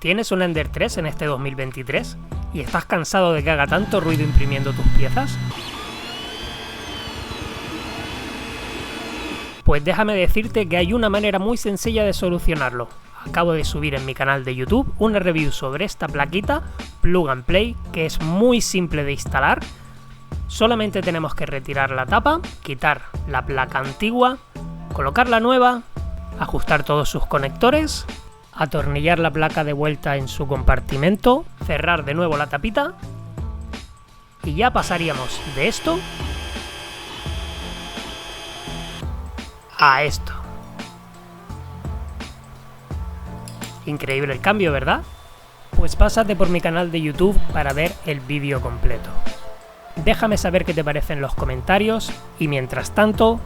¿Tienes un Ender 3 en este 2023? ¿Y estás cansado de que haga tanto ruido imprimiendo tus piezas? Pues déjame decirte que hay una manera muy sencilla de solucionarlo. Acabo de subir en mi canal de YouTube una review sobre esta plaquita Plug and Play, que es muy simple de instalar. Solamente tenemos que retirar la tapa, quitar la placa antigua, colocar la nueva, ajustar todos sus conectores, atornillar la placa de vuelta en su compartimento, cerrar de nuevo la tapita y ya pasaríamos de esto a esto. Increíble el cambio, ¿verdad? Pues pásate por mi canal de YouTube para ver el vídeo completo. Déjame saber qué te parece en los comentarios y mientras tanto,